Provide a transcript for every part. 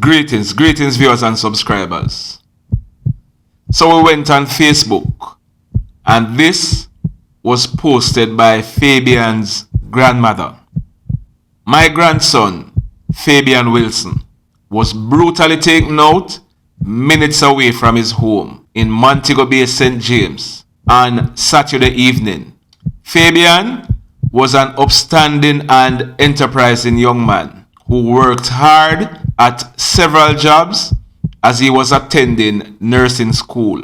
Greetings viewers and subscribers. So we went on Facebook and this was posted by Fabian's grandmother. My grandson, Fabian Wilson, was brutally taken out minutes away from his home in Montego Bay, St. James on Saturday evening. Fabian was an upstanding and enterprising young man who worked hard at several jobs as he was attending nursing school.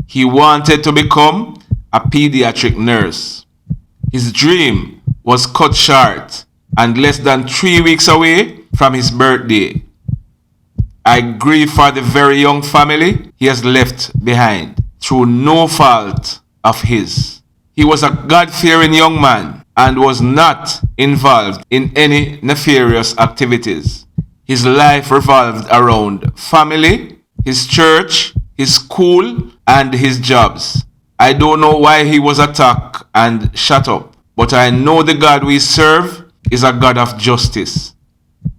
He wanted to become a pediatric nurse. His dream was cut short and less than 3 weeks away from his birthday. I grieve for the very young family he has left behind through no fault of his. He was a God-fearing young man and was not involved in any nefarious activities. His life revolved around family, his church, his school, and his jobs. I don't know why he was attacked and shut up, but I know the God we serve is a God of justice.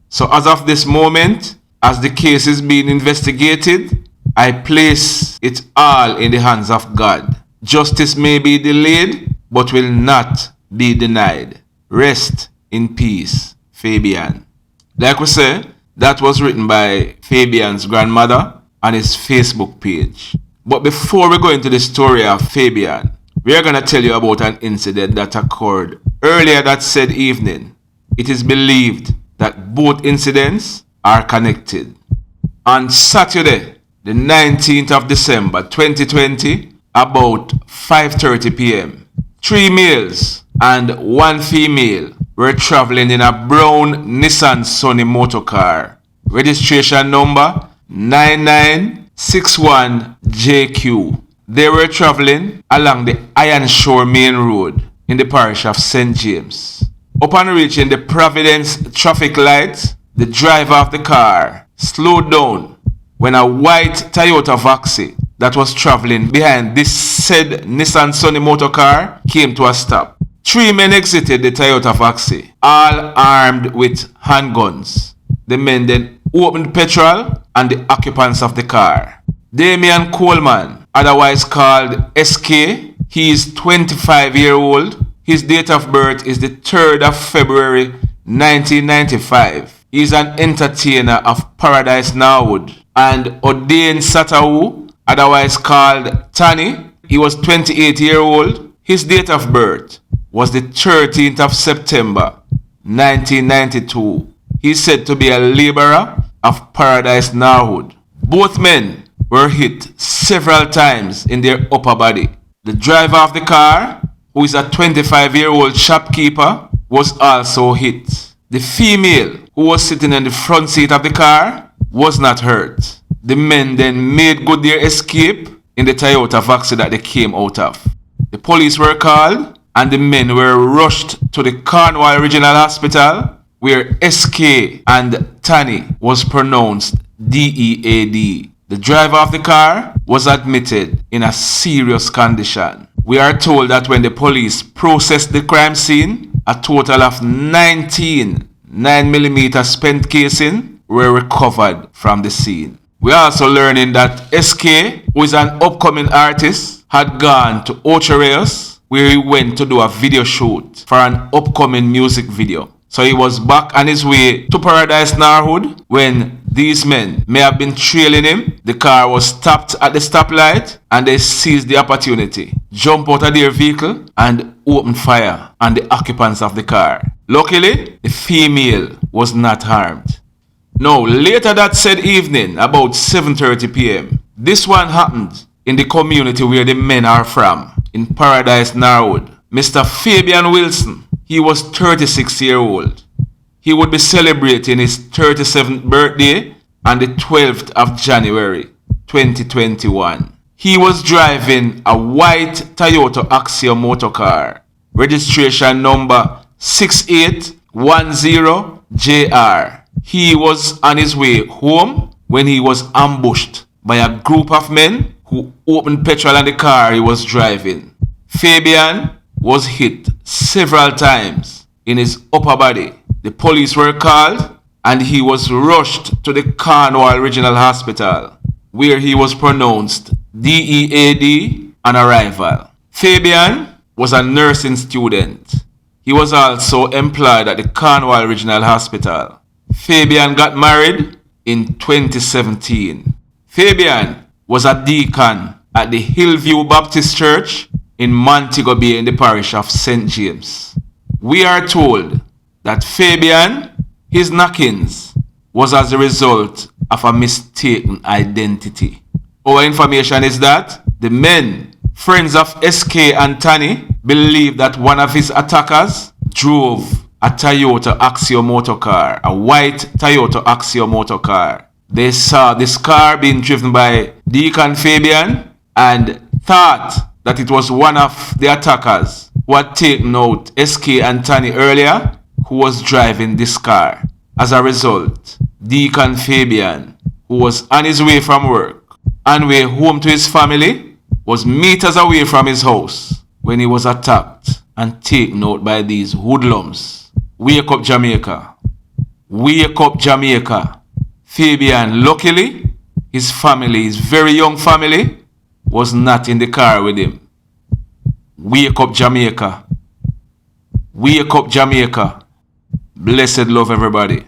So as of this moment, as the case is being investigated, I place it all in the hands of God. Justice may be delayed, but will not be denied. Rest in peace, Fabian. Like we say, that was written by Fabian's grandmother on his Facebook page. But before we go into the story of Fabian, we are going to tell you about an incident that occurred earlier that said evening. It is believed that both incidents are connected. On Saturday, the 19th of December 2020, about 5:30 p.m., 3 males and 1 female were traveling in a brown Nissan Sunny motor car, registration number 9961JQ. They were traveling along the Iron Shore Main Road in the parish of St. James. Upon reaching the Providence traffic lights, the driver of the car slowed down when a white Toyota Voxy that was traveling behind this said Nissan Sunny motor car came to a stop. 3 men exited the Toyota Voxy, all armed with handguns. The men then opened petrol on the occupants of the car. Damean Coleman, otherwise called SK, he is 25-year-old. His date of birth is the 3rd of February 1995. He is an entertainer of Paradise Norwood. And Odane Satahoo, otherwise called Tanny, he was 28-year-old. His date of birth was the 13th of September 1992. He is said to be a laborer of Paradise Norwood. Both men were hit several times in their upper body. The driver of the car, who is a 25-year-old shopkeeper, was also hit. The female, who was sitting in the front seat of the car, was not hurt. The men then made good their escape in the Toyota Voxy that they came out of. The police were called and the men were rushed to the Cornwall Regional Hospital, where SK and Tanny was pronounced DEAD. The driver of the car was admitted in a serious condition. We are told that when the police processed the crime scene, a total of 19 9mm spent casing were recovered from the scene. We are also learning that SK, who is an upcoming artist, had gone to Ocho Rios, where he went to do a video shoot for an upcoming music video. So he was back on his way to Paradise Norwood when these men may have been trailing him. The car was stopped at the stoplight and they seized the opportunity, jumped out of their vehicle and opened fire on the occupants of the car. Luckily, the female was not harmed. Now, later that said evening, about 7:30 p.m., this one happened in the community where the men are from, in Paradise Norwood. Mr. Fabian Wilson, he was 36-year-old. He would be celebrating his 37th birthday on the 12th of January 2021. He was driving a white Toyota Axia motor car, registration number 6810JR. He was on his way home when he was ambushed by a group of men who opened petrol on the car he was driving. Fabian was hit several times in his upper body. The police were called and he was rushed to the Cornwall Regional Hospital, where he was pronounced DEAD on arrival. Fabian was a nursing student. He was also employed at the Cornwall Regional Hospital. Fabian got married in 2017. Fabian was a deacon at the Hillview Baptist Church in Montego Bay in the parish of St. James. We are told that Fabian, his knockings, was as a result of a mistaken identity. Our information is that the men, friends of SK and Tanny, believe that one of his attackers drove a Toyota Axio motor car, a white Toyota Axio motor car. They saw this car being driven by Deacon Fabian and thought that it was one of the attackers who had taken out SK and Tanny earlier, who was driving this car. As a result, Deacon Fabian, who was on his way from work and way home to his family, was meters away from his house when he was attacked and taken out by these hoodlums. Wake up, Jamaica. Wake up, Jamaica. Fabian, luckily, his family, his very young family, was not in the car with him. Wake up, Jamaica. Wake up, Jamaica. Blessed love, everybody.